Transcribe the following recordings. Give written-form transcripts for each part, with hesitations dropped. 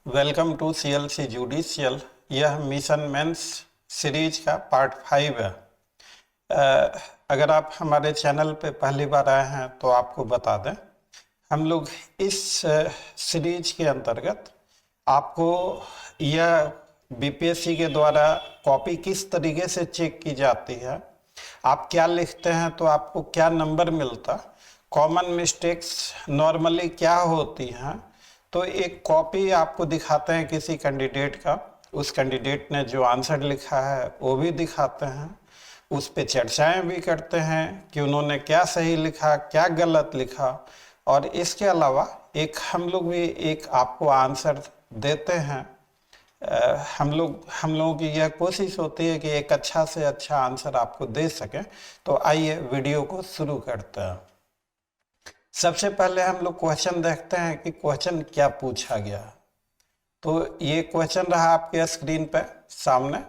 Welcome to CLC judicial. यह mission mains series का part 5 है। अगर आप हमारे चैनल पे पहली बार आए हैं तो आपको बता दें, हम लोग इस सीरीज के अंतर्गत आपको यह बीपीएससी के द्वारा कॉपी किस तरीके से चेक की जाती है, आप क्या लिखते हैं तो आपको क्या नंबर मिलता, कॉमन मिस्टेक्स नॉर्मली क्या होती हैं, तो एक कॉपी आपको दिखाते हैं किसी कैंडिडेट का, उस कैंडिडेट ने जो आंसर लिखा है वो भी दिखाते हैं, उस पे चर्चाएं भी करते हैं कि उन्होंने क्या सही लिखा क्या गलत लिखा, और इसके अलावा एक हम लोग भी एक आपको आंसर देते हैं। हम लोगों की यह कोशिश होती है कि एक अच्छा से अच्छा आंसर आपको दे सकें। तो आइए वीडियो को शुरू करते हैं। सबसे पहले हम लोग क्वेश्चन देखते हैं कि क्वेश्चन क्या पूछा गया। तो ये क्वेश्चन रहा आपके स्क्रीन पे सामने,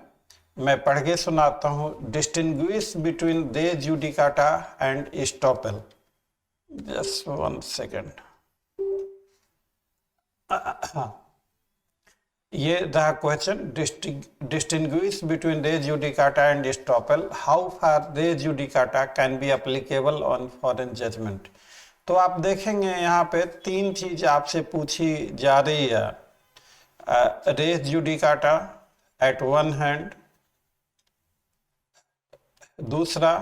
मैं पढ़ के सुनाता हूँ। डिस्टिंग्विश बिटवीन दे judicata and estoppel. Just 1 second. ये रहा question, distinguish between res judicata and estoppel, how far res judicata can be applicable on foreign judgement. तो आप देखेंगे यहाँ पे 3 चीज आपसे पूछी जा रही है। Res judicata at one hand, दूसरा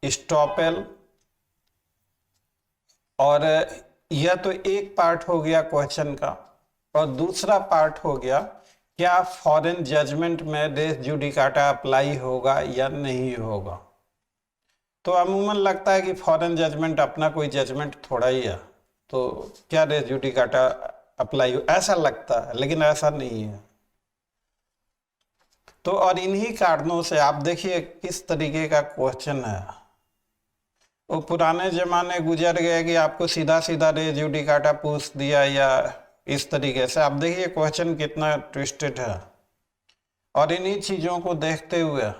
स्टॉपेल, और यह तो एक पार्ट हो गया क्वेश्चन का, और दूसरा पार्ट हो गया क्या फॉरेन जजमेंट में रेस जुडिकाटा अप्लाई होगा या नहीं होगा। तो अमूमन लगता है कि फॉरेन जजमेंट अपना कोई जजमेंट थोड़ा ही है, तो क्या रेस जुडिकाटा अप्लाई हो, ऐसा लगता है, लेकिन ऐसा नहीं है। तो और इन्हीं कारणों से आप देखिए किस तरीके का क्वेश्चन है। वो पुराने जमाने गुजर गए कि आपको सीधा सीधा रेस जुडिकाटा पूछ दिया या इस तरीके से। आप देखिए क्वेश्चन कितना ट्विस्टेड है, और इन्हीं चीजों को देखते हुए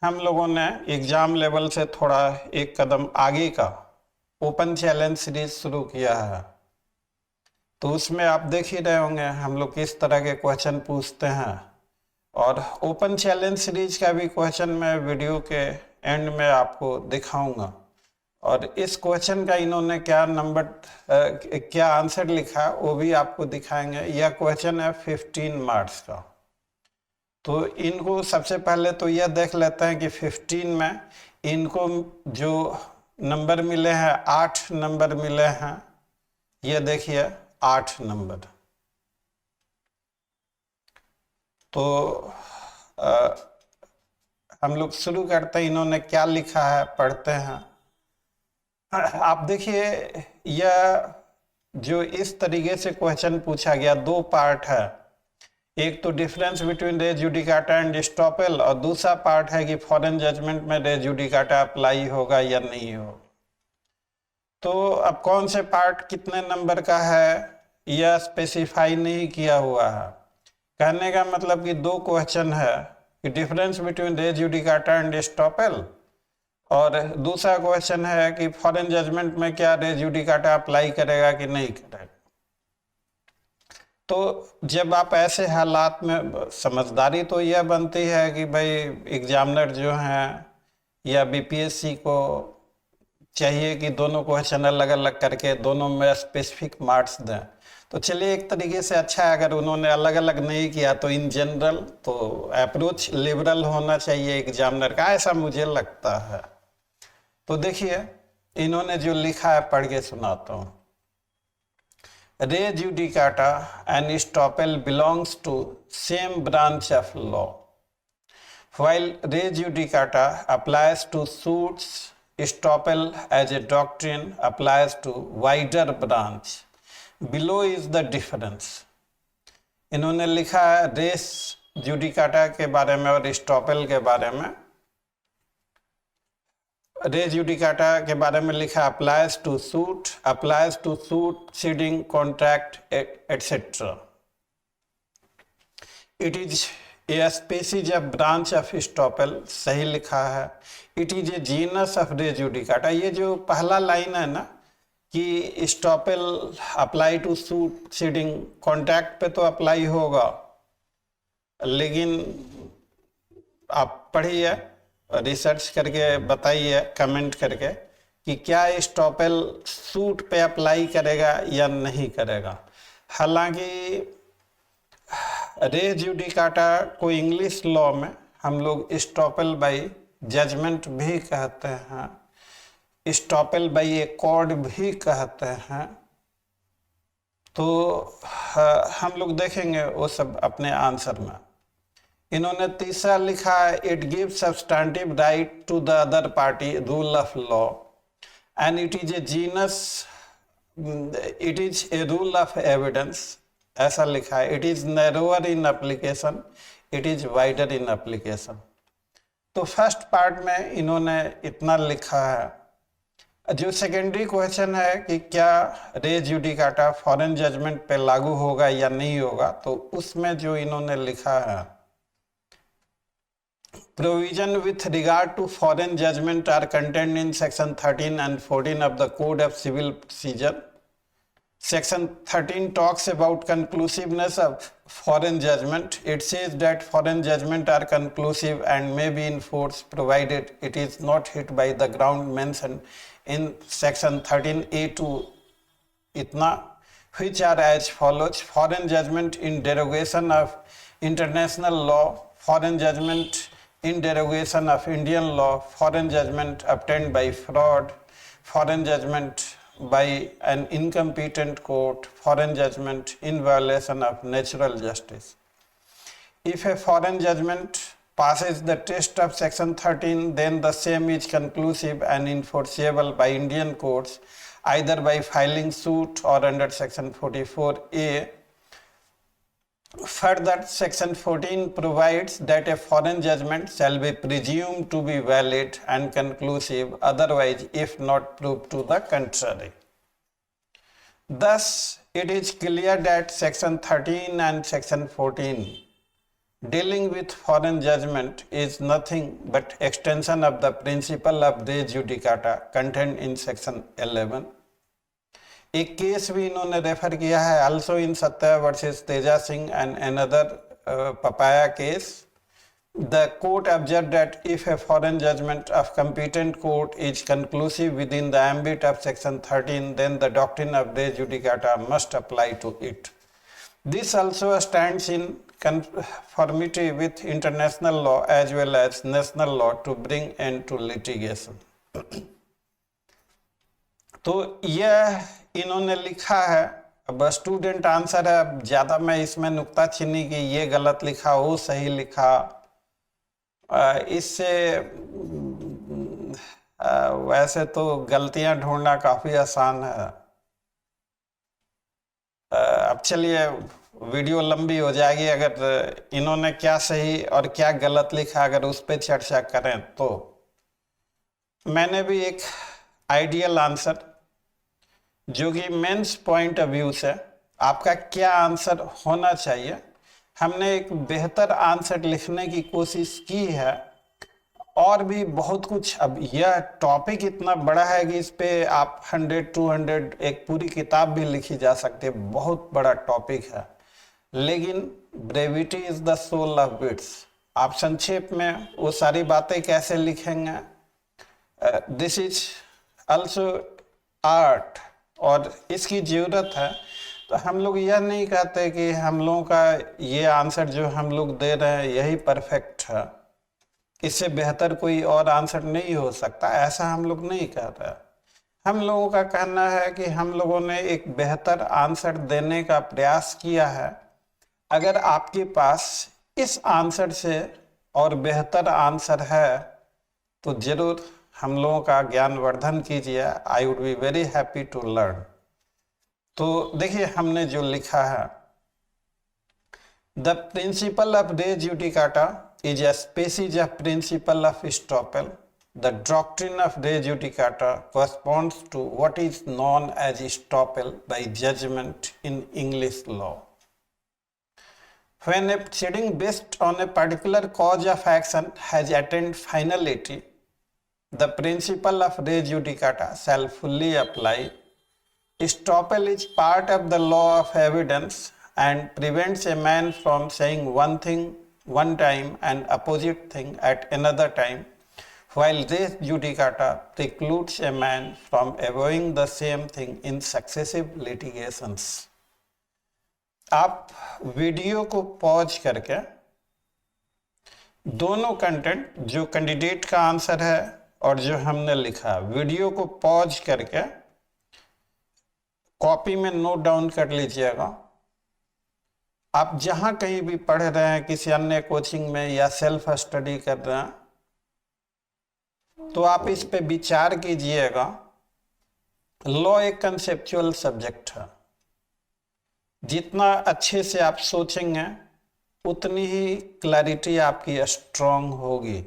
हम लोगों ने एग्जाम लेवल से थोड़ा एक कदम आगे का ओपन चैलेंज सीरीज शुरू किया है। तो उसमें आप देख ही रहे होंगे हम लोग किस तरह के क्वेश्चन पूछते हैं, और ओपन चैलेंज सीरीज का भी क्वेश्चन मैं वीडियो के एंड में आपको दिखाऊंगा। और इस क्वेश्चन का इन्होंने क्या नंबर क्या आंसर लिखा वो भी आपको दिखाएंगे। यह क्वेश्चन है 15 मार्क्स का। तो इनको सबसे पहले तो यह देख लेते हैं कि 15 में इनको जो नंबर मिले हैं 8 नंबर मिले हैं। ये देखिए 8 नंबर। तो हम लोग शुरू करते हैं, इन्होंने क्या लिखा है पढ़ते हैं। आप देखिए यह जो इस तरीके से क्वेश्चन पूछा गया, 2 पार्ट है। एक तो difference between res judicata and estoppel, और दूसरा पार्ट है कि फॉरेन जजमेंट में रे जुडिकाटा अप्लाई होगा या नहीं हो। तो अब कौन से पार्ट कितने नंबर का है यह स्पेसिफाई नहीं किया हुआ है। कहने का मतलब कि 2 क्वेश्चन है कि difference between res judicata and estoppel, और दूसरा क्वेश्चन है कि फॉरेन जजमेंट में क्या रे जुडिकाटा अप्लाई करेगा कि नहीं करेगा। तो जब आप ऐसे हालात में, समझदारी तो यह बनती है कि भाई एग्जामिनर जो हैं या बीपीएससी को चाहिए कि दोनों क्वेश्चन अलग अलग करके दोनों में स्पेसिफिक मार्क्स दें। तो चलिए एक तरीके से अच्छा है, अगर उन्होंने अलग अलग नहीं किया तो इन जनरल तो अप्रोच लिबरल होना चाहिए एग्जामिनर का, ऐसा मुझे लगता है। तो देखिए इन्होंने जो लिखा है पढ़ के सुनाता हूँ। Re judicata and estoppel belongs to same branch of law. While re judicata applies to suits, estoppel as a doctrine applies to wider branch. Below is the difference. इन्होंने लिखा है रेस जुडिकाटा के बारे में और estoppel के बारे में। रे जुडिकाटा के बारे में लिखा applies to suit seeding contract etcetera. It is a species of branch of estoppel, सही लिखा है। It is a genus of res judicata. ये जो पहला लाइन है ना कि estoppel apply to succeeding contract पे तो अप्लाई होगा, लेकिन आप पढ़िए, रिसर्च करके बताइए कमेंट करके कि क्या स्टॉपेल सूट पे अप्लाई करेगा या नहीं करेगा। हालांकि रे जुडिकाटा को इंग्लिश लॉ में हम लोग स्टॉपेल बाय जजमेंट भी कहते हैं, स्टॉपेल बाय एकॉर्ड भी कहते हैं। तो हम लोग देखेंगे वो सब अपने आंसर में। इन्होंने तीसरा लिखा है, it give substantive right to the other party rule of law and it is a genus, it is a rule of evidence. ऐसा लिखा है, it is narrower in application, it is wider in application. तो first part में इन्होंने इतना लिखा है। जो सेकेंडरी क्वेश्चन है कि क्या रे जुडिकाटा फॉरेन जजमेंट पे लागू होगा या नहीं होगा, तो उसमें जो इन्होंने लिखा है, provision with regard to foreign judgment are contained in section 13 and 14 of the Code of Civil Procedure. Section 13 talks about conclusiveness of foreign judgment. It says that foreign judgment are conclusive and may be enforced provided it is not hit by the ground mentioned in section 13A2 itna, which are as follows: foreign judgment in derogation of international law, foreign judgment in derogation of Indian law, foreign judgment obtained by fraud, foreign judgment by an incompetent court, foreign judgment in violation of natural justice. If a foreign judgment passes the test of section 13, then the same is conclusive and enforceable by Indian courts, either by filing suit or under section 44A. Further, section 14 provides that a foreign judgment shall be presumed to be valid and conclusive otherwise if not proved to the contrary. Thus, it is clear that section 13 and section 14 dealing with foreign judgment is nothing but extension of the principle of res judicata contained in section 11. एक case भी इन्होंने refer किया है, also in Satya versus Teja Singh and another papaya case. The court observed that if a foreign judgment of competent court is conclusive within the ambit of section 13, then the doctrine of res judicata must apply to it. This also stands in conformity with international law as well as national law to bring end to litigation. तो यह इन्होंने लिखा है। अब student answer है, अब ज़्यादा मैं इसमें नुक्ताचीनी की ये गलत लिखा वो सही लिखा, इससे वैसे तो गलतियां ढूंढना काफ़ी आसान है। अब चलिए, वीडियो लंबी हो जाएगी अगर इन्होंने क्या सही और क्या गलत लिखा अगर उस पर चर्चा करें तो। मैंने भी एक आइडियल आंसर जो कि मेंस पॉइंट ऑफ व्यू से आपका क्या आंसर होना चाहिए, हमने एक बेहतर आंसर लिखने की कोशिश की है। और भी बहुत कुछ, अब यह टॉपिक इतना बड़ा है कि इस पे आप 100-200 एक पूरी किताब भी लिखी जा सकती है, बहुत बड़ा टॉपिक है। लेकिन brevity is the soul of wits. आप संक्षेप में वो सारी बातें कैसे लिखेंगे, दिस इज आल्सो आर्ट और इसकी ज़रूरत है। तो हम लोग यह नहीं कहते कि हम लोगों का ये आंसर जो हम लोग दे रहे हैं यही परफेक्ट है, इससे बेहतर कोई और आंसर नहीं हो सकता, ऐसा हम लोग नहीं कह रहे। हम लोगों का कहना है कि हम लोगों ने एक बेहतर आंसर देने का प्रयास किया है। अगर आपके पास इस आंसर से और बेहतर आंसर है तो ज़रूर हम लोगों का ज्ञानवर्धन कीजिए। I would be very happy to learn. तो देखिए हमने जो लिखा है, the principle of res judicata is a species of principle of estoppel. The doctrine of res judicata corresponds to what is known as estoppel by judgment in English law. When a proceeding based on a particular cause of action has attained finality, the principle of res judicata shall fully apply Estoppel is part of the law of evidence and prevents a man from saying one thing one time and opposite thing at another time, while res judicata precludes a man from avowing the same thing in successive litigations. आप video को pause करके दोनों content, जो candidate का answer है और जो हमने लिखा, वीडियो को पॉज करके कॉपी में नोट डाउन कर लीजिएगा। आप जहां कहीं भी पढ़ रहे हैं, किसी अन्य कोचिंग में या सेल्फ स्टडी कर रहे हैं, तो आप इस पे विचार कीजिएगा। लॉ एक कंसेप्चुअल सब्जेक्ट है, जितना अच्छे से आप सोचेंगे उतनी ही क्लैरिटी आपकी स्ट्रांग होगी,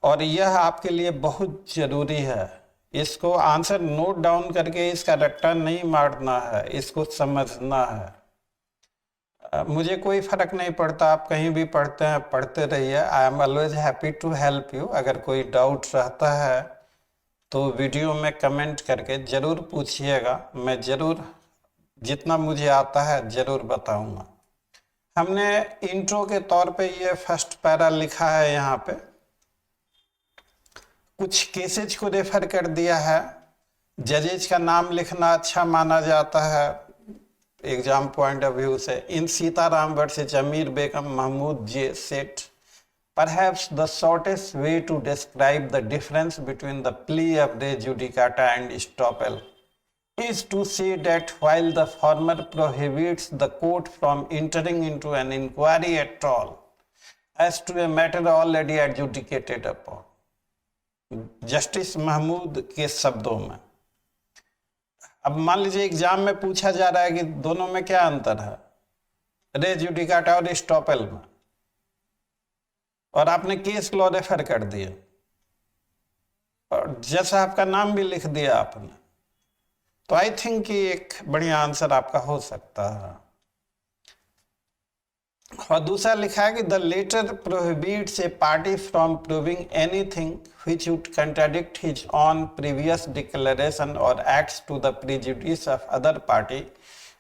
और यह आपके लिए बहुत जरूरी है। इसको आंसर नोट डाउन करके इसका रट्टा नहीं मारना है, इसको समझना है। मुझे कोई फर्क नहीं पड़ता, आप कहीं भी पढ़ते हैं, पढ़ते रहिए। I am always happy to help you. अगर कोई डाउट रहता है तो वीडियो में कमेंट करके ज़रूर पूछिएगा, मैं ज़रूर जितना मुझे आता है ज़रूर बताऊंगा। हमने इंट्रो के तौर पे ये फर्स्ट पैरा लिखा है, यहाँ पे कुछ केसेज को रेफर कर दिया है। जजेज का नाम लिखना अच्छा माना जाता है एग्जाम पॉइंट ऑफ व्यू से। इन सीताराम वर्सेस अमीर बेगम महमूद जे set, perhaps the shortest way to describe the difference between the plea of res judicata and estoppel is to say that while the former prohibits the court from entering into an inquiry at all as to a matter already adjudicated upon, justice Mahmood के शब्दों में। अब मान लीजिए exam में पूछा जा रहा है कि दोनों में क्या अंतर है, res judicata और estoppel में, और आपने केस लॉ रेफर कर दिया और जैसा आपका नाम भी लिख दिया आपने, तो आई थिंक कि एक बढ़िया आंसर आपका हो सकता है। और दूसरा लिखा है कि the latter prohibits a party from proving anything which would contradict his own previous declaration और acts to the prejudice of other party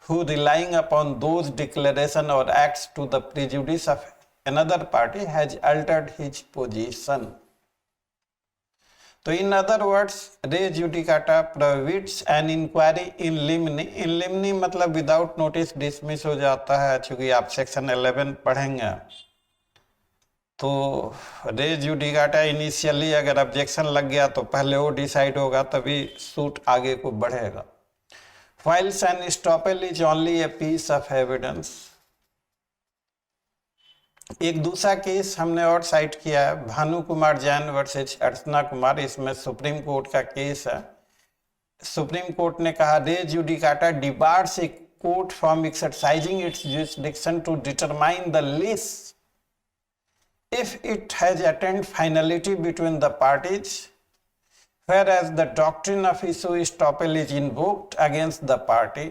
who relying upon those declaration or acts to the prejudice of another party has altered his position. तो in other words, res judicata prohibits an inquiry in limine. In limine मतलब without notice dismiss हो जाता है। चूंकि आप section 11 पढ़ेंगे तो res judicata initially अगर ऑब्जेक्शन लग गया तो पहले वो डिसाइड होगा, तभी सूट आगे को बढ़ेगा। Whilst an estoppel is only a piece of evidence. एक दूसरा केस हमने और साइट किया है, भानु कुमार जैन वर्सेज अर्चना कुमार। इसमें सुप्रीम कोर्ट का केस है। सुप्रीम कोर्ट ने कहा res judicata debars a court from exercising its jurisdiction to determine the lease if it has attained finality between the parties, whereas the doctrine of issue estoppel is invoked against the party.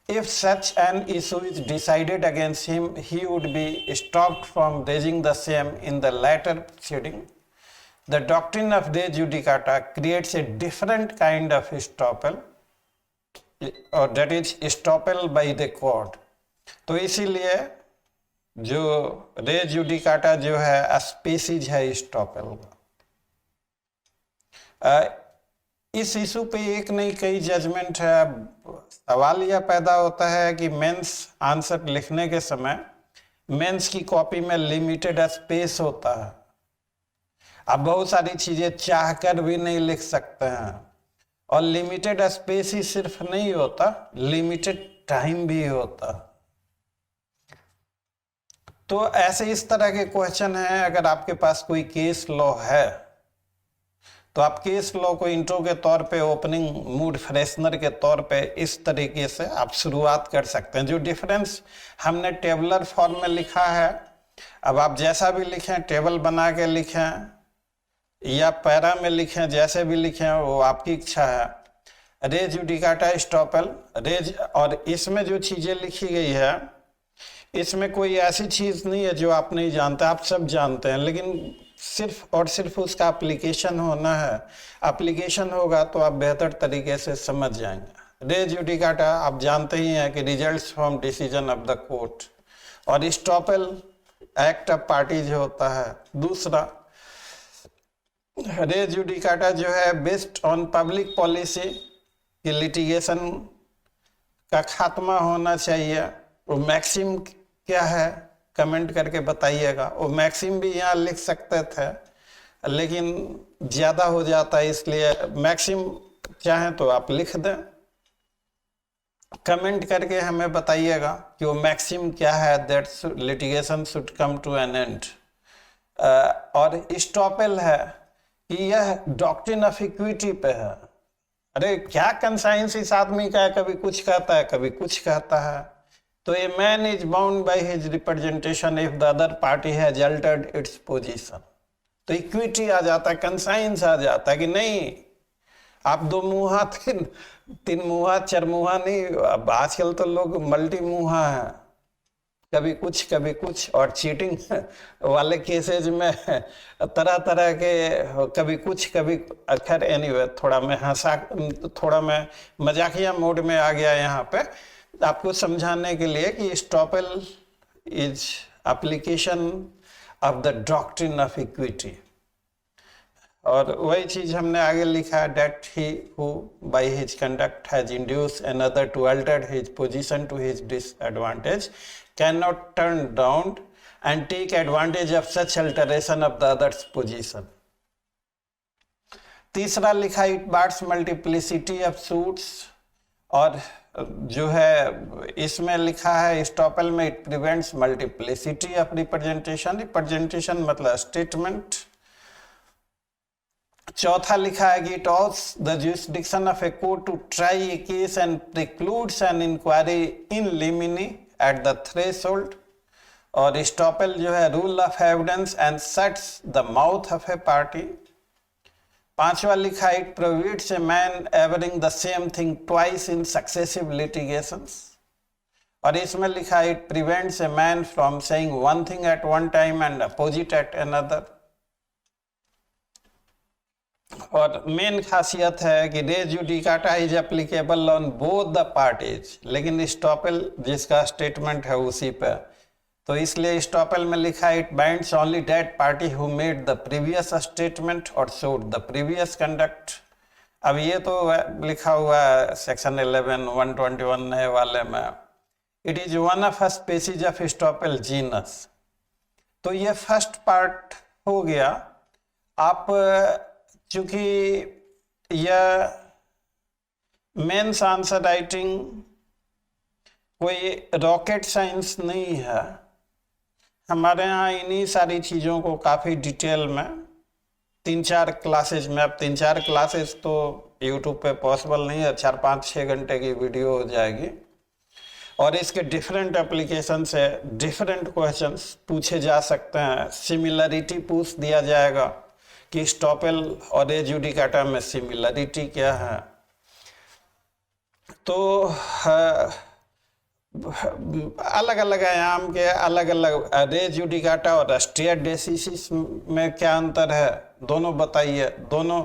If such an issue is decided against him, he would be stopped from raising the same in the latter proceeding. The doctrine of res judicata creates a different kind of estoppel, or that is estoppel by the court. तो इसीलिए जो res judicata जो है species है estoppel का। इस issue पे एक नहीं कई जजमेंट है। सवाल यह पैदा होता है कि मेंस आंसर लिखने के समय मेंस की कॉपी में लिमिटेड स्पेस होता है। आप बहुत सारी चीजें चाहकर भी नहीं लिख सकते हैं, और लिमिटेड स्पेस ही सिर्फ नहीं होता, लिमिटेड टाइम भी होता। तो ऐसे इस तरह के क्वेश्चन हैं। अगर आपके पास कोई केस लॉ है तो आप केस लॉ को इंट्रो के तौर पे, ओपनिंग मूड फ्रेशनर के तौर पे इस तरीके से आप शुरुआत कर सकते हैं। जो डिफरेंस हमने टेबलर फॉर्म में लिखा है, अब आप जैसा भी लिखें, टेबल बना के लिखें या पैरा में लिखें, जैसे भी लिखें वो आपकी इच्छा है। res judicata estoppel रेज, और इसमें जो चीजें लिखी गई है इसमें कोई ऐसी चीज नहीं है जो आप नहीं जानते, आप सब जानते हैं। लेकिन सिर्फ और सिर्फ उसका एप्लीकेशन होना है। एप्लीकेशन होगा तो आप बेहतर तरीके से समझ जाएंगे। रे जुडिकाटा आप जानते ही हैं कि results from decision of the court, और इस्टॉपेल एक्ट ऑफ पार्टी जो होता है। दूसरा, रे जुडिकाटा जो है बेस्ड ऑन पब्लिक पॉलिसी कि लिटिगेशन का खात्मा होना चाहिए। वो मैक्सिम क्या है कमेंट करके बताइएगा। वो मैक्सिम भी यहाँ लिख सकते थे लेकिन ज़्यादा हो जाता है, इसलिए मैक्सिम चाहें तो आप लिख दें। कमेंट करके हमें बताइएगा कि वो मैक्सिम क्या है, that litigation should come to an end. और स्टॉपेल है कि यह डॉक्ट्रिन ऑफ इक्विटी पे है। अरे क्या कंसाइंस इस आदमी का है, कभी कुछ कहता है कभी कुछ कहता है। तो a man is bound by his representation if the other party has Altered its position. तो इक्विटी आ जाता है, कंसाइंस आ जाता है कि नहीं आप दो मुहा तीन मुहा चरमुहा नहीं, अब आजकल तो लोग मल्टी मुहा है, कभी कुछ। और चीटिंग वाले केसेज में तरह तरह के कभी कुछ कभी। खैर एनीवे, थोड़ा मैं मजाकिया मोड में आ गया यहाँ पे आपको समझाने के लिए कि estoppel is application of the doctrine of equity. और वही चीज हमने आगे लिखा है, that he who by his conduct has induce another to alter his position to his disadvantage cannot turn down and take advantage of such alteration of the other's position. तीसरा लिखा, it bars multiplicity of suits, और जो है इसमें लिखा है estoppel में it prevents multiplicity of representation मतलब स्टेटमेंट। चौथा लिखा है कि इट ऑल्स the jurisdiction of a court to try a case and precludes an inquiry in limine at the threshold. और स्टॉपेल जो है rule of evidence and shuts the mouth of a party. पांचवा लिखा, it prohibits a man averring the same thing twice in successive litigations. और इसमें लिखा, it prevents a man from saying one thing at one time and opposite at another. और main खासियत है कि रे judicata is applicable on both the parties, लेकिन estoppel जिसका स्टेटमेंट है उसी पे, तो इसलिए स्टॉपेल में लिखा, it binds only that party who made the previous statement और शोड द प्रीवियस कंडक्ट। अब ये तो लिखा हुआ है सेक्शन 11(1)(1) नए वाले में, it is one of species of estoppel genus. तो ये फर्स्ट पार्ट हो गया। आप चूंकि यह मेंस आंसर राइटिंग कोई रॉकेट साइंस नहीं है, हमारे यहाँ इन्हीं सारी चीज़ों को काफ़ी डिटेल में 3-4 क्लासेज में, अब 3-4 क्लासेज तो यूट्यूब पे पॉसिबल नहीं है, 4-5-6 घंटे की वीडियो हो जाएगी। और इसके डिफरेंट एप्लीकेशन से डिफरेंट क्वेश्चंस पूछे जा सकते हैं। सिमिलरिटी पूछ दिया जाएगा कि स्टॉपेल और रे जुडिकाटा में सिमिलरिटी क्या है। तो अलग अलग आयाम के अलग अलग रे जुडिकाटा और स्टेट डेसिसिस में क्या अंतर है, दोनों बताइए। दोनों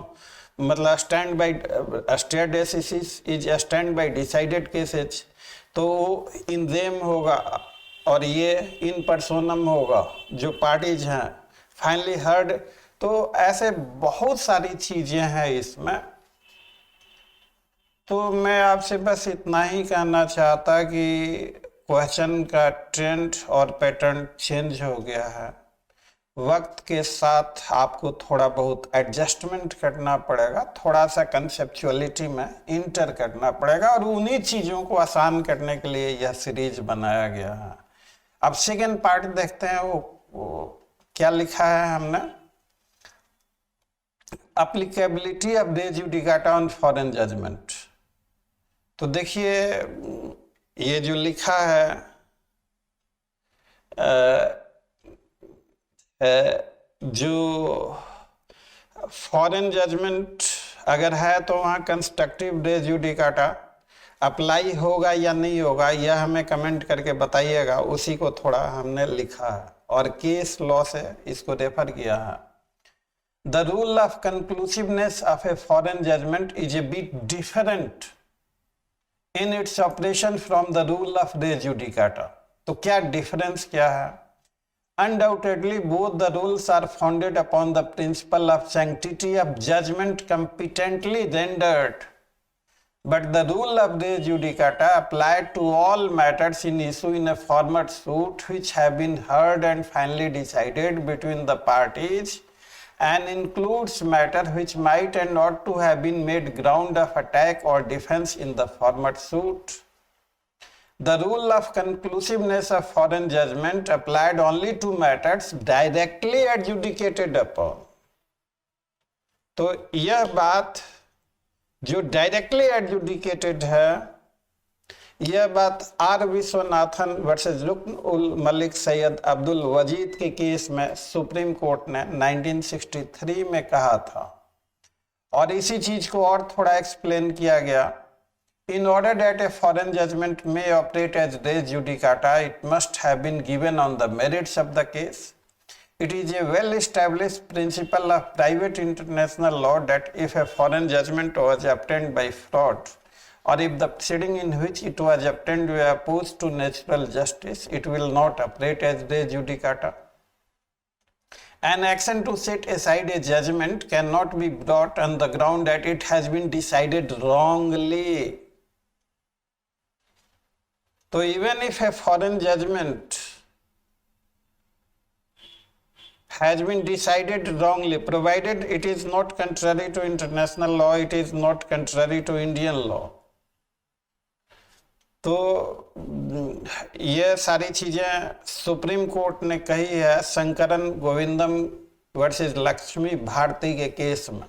मतलब stand by stare decisis is stand by decided cases, तो इन देम होगा और ये इन पर्सोनम होगा जो पार्टीज हैं फाइनली हर्ड। तो ऐसे बहुत सारी चीजें हैं इसमें। तो मैं आपसे बस इतना ही कहना चाहता कि क्वेश्चन का ट्रेंड और पैटर्न चेंज हो गया है। वक्त के साथ आपको थोड़ा बहुत एडजस्टमेंट करना पड़ेगा, थोड़ा सा कंसेप्चुअलिटी में इंटर करना पड़ेगा, और उन्हीं चीज़ों को आसान करने के लिए यह सीरीज बनाया गया है। अब सेकेंड पार्ट देखते हैं, वो क्या लिखा है हमने, applicability of res judicata on foreign judgement. तो देखिए ये जो लिखा है जो फॉरेन जजमेंट अगर है तो वहाँ कंस्ट्रक्टिव रे जुडिकाटा अप्लाई होगा या नहीं होगा, यह हमें कमेंट करके बताइएगा। उसी को थोड़ा हमने लिखा है और केस लॉ से इसको रेफर किया है। The rule of conclusiveness of a foreign judgment is a bit different in its operation from the rule of res judicata. तो क्या difference क्या है? Undoubtedly, both the rules are founded upon the principle of sanctity of judgment competently rendered. But the rule of res judicata applied to all matters in issue in a formal suit which have been heard and finally decided between the parties, and includes matter which might and ought to have been made ground of attack or defense in the former suit. The rule of conclusiveness of foreign judgment applied only to matters directly adjudicated upon. तो यह बात जो directly एडजुडिकेटेड है, यह बात are Viswanathan versus रुकन उल मलिक सैयद अब्दुल वजीद के case में सुप्रीम कोर्ट ने 1963 में कहा था। और इसी चीज को और थोड़ा एक्सप्लेन किया गया। In order that a foreign judgment may operate as res judicata, it must have been given on the merits of the case. It is a well-established principle of private international law that if a foreign judgment was obtained by fraud, or if the proceeding in which it was obtained were opposed to natural justice, it will not operate as res judicata. An action to set aside a judgment cannot be brought on the ground that it has been decided wrongly. So even if a foreign judgment has been decided wrongly, provided it is not contrary to international law, it is not contrary to Indian law. तो ये सारी चीजें supreme court ने कही है शंकरन गोविंदम versus Lakshmi Bharti के case में।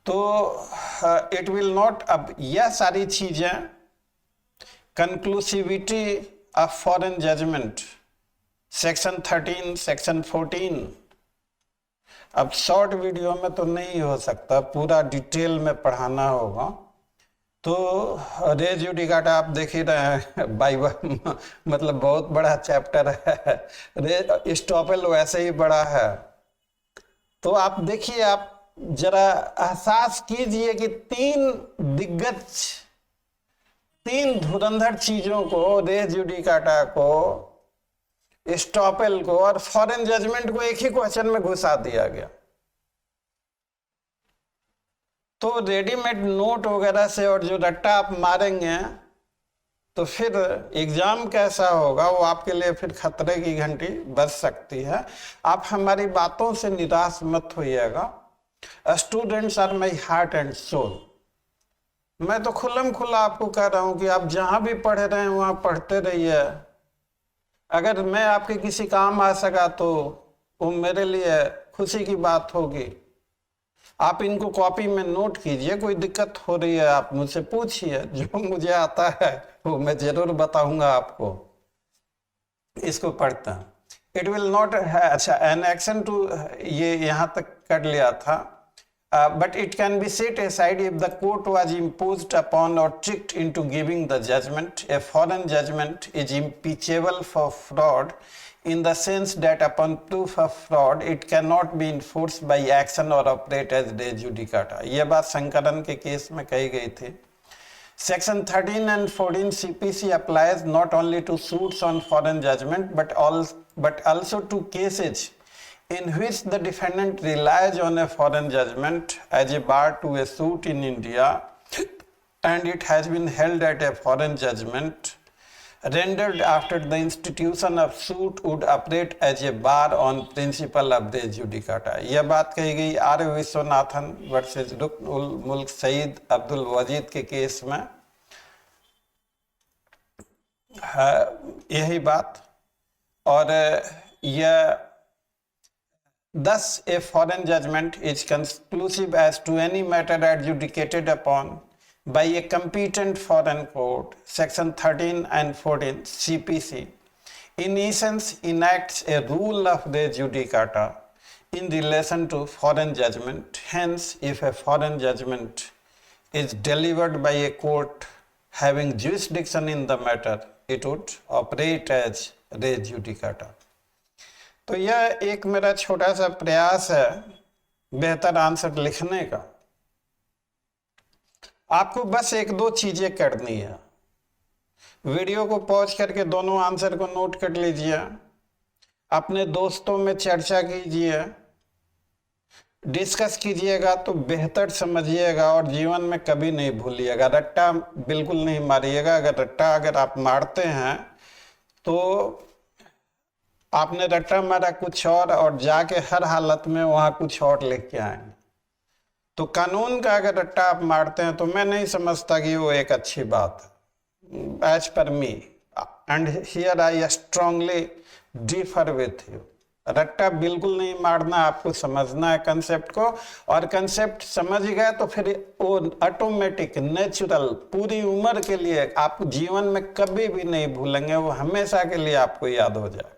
तो इट विल नॉट, अब यह सारी चीजें conclusivity of foreign judgement section 13 section 14, अब शॉर्ट वीडियो में तो नहीं हो सकता, पूरा डिटेल में पढ़ाना होगा। तो res judicata आप देख ही रहे हैं, बाइबल मतलब बहुत बड़ा चैप्टर है, स्टॉपेल वैसे ही बड़ा है। तो आप देखिए, आप जरा एहसास कीजिए कि तीन धुरंधर चीजों को, res judicata को, स्टॉपेल को और फॉरेन जजमेंट को एक ही क्वेश्चन में घुसा दिया गया। तो रेडीमेड नोट वगैरह से और जो रट्टा आप मारेंगे तो फिर एग्जाम कैसा होगा, वो आपके लिए फिर खतरे की घंटी बज सकती है। आप हमारी बातों से निराश मत होइएगा। Students are my heart and soul. मैं तो खुल्लम खुल्ला आपको कह रहा हूं कि आप जहां भी पढ़ रहे हैं वहां पढ़ते रहिए। अगर मैं आपके किसी काम आ सका तो वो मेरे लिए खुशी की बात होगी। आप इनको कॉपी में नोट कीजिए, कोई दिक्कत हो रही है आप मुझसे पूछिए, जो मुझे आता है वो मैं जरूर बताऊंगा आपको। इसको पढ़ता इट विल नॉट, अच्छा एन एक्शन टू, ये यहाँ तक कर लिया था। But it can be set aside if the court was imposed upon or tricked into giving the judgment. A foreign judgment is impeachable for fraud in the sense that upon proof of fraud, it cannot be enforced by action or operate as res judicata. ये बात शंकरन के case में कही गई थी। Section 13 and 14 CPC applies not only to suits on foreign judgment but also to cases in which the defendant relies on a foreign judgment as a bar to a suit in India, and it has been held that a foreign judgment rendered after the institution of suit would operate as a bar on principle of res judicata. यह बात कही गई are Viswanathan versus रुकन उल मुल्क सईद अब्दुल वजीद के case में, यही बात। और यह thus a foreign judgment is conclusive as to any matter adjudicated upon by a competent foreign court. Section 13 and 14 CPC in essence enacts a rule of res judicata in relation to foreign judgment. Hence, if a foreign judgment is delivered by a court having jurisdiction in the matter, it would operate as res judicata. तो यह एक मेरा छोटा सा प्रयास है बेहतर answer लिखने का। आपको बस एक दो चीजें करनी है। वीडियो को पॉज करके दोनों आंसर को नोट कर लीजिए, अपने दोस्तों में चर्चा कीजिए, डिस्कस कीजिएगा तो बेहतर समझिएगा और जीवन में कभी नहीं भूलिएगा। रट्टा बिल्कुल नहीं मारिएगा। अगर आप मारते हैं तो आपने रट्टा मारा कुछ और जाके हर हालत में वहां कुछ और लिख के आएंगे। तो कानून का अगर रट्टा आप मारते हैं तो मैं नहीं समझता कि वो एक अच्छी बात है, as per me, and here I strongly differ with you. रट्टा बिल्कुल नहीं मारना, आपको समझना है कंसेप्ट को, और कंसेप्ट समझ गए तो फिर वो ऑटोमेटिक नेचुरल पूरी उम्र के लिए आप जीवन में कभी भी नहीं भूलेंगे, वो हमेशा के लिए आपको याद हो जाए।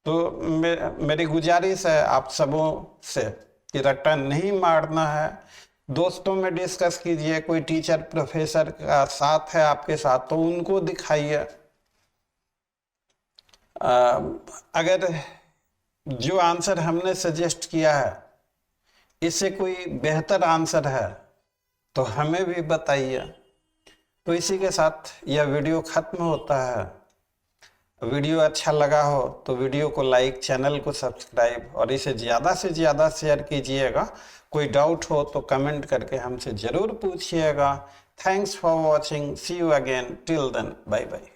तो मेरी गुजारिश है आप सबों से कि रट्टा नहीं मारना है। दोस्तों में डिस्कस कीजिए, कोई टीचर प्रोफेसर का साथ है आपके साथ तो उनको दिखाइए। अगर जो आंसर हमने सजेस्ट किया है इससे कोई बेहतर आंसर है तो हमें भी बताइए। तो इसी के साथ यह वीडियो खत्म होता है। वीडियो अच्छा लगा हो तो वीडियो को लाइक, चैनल को सब्सक्राइब और इसे ज़्यादा से ज़्यादा शेयर कीजिएगा। कोई डाउट हो तो कमेंट करके हमसे ज़रूर पूछिएगा। Thanks for watching, see you again, till then, bye bye.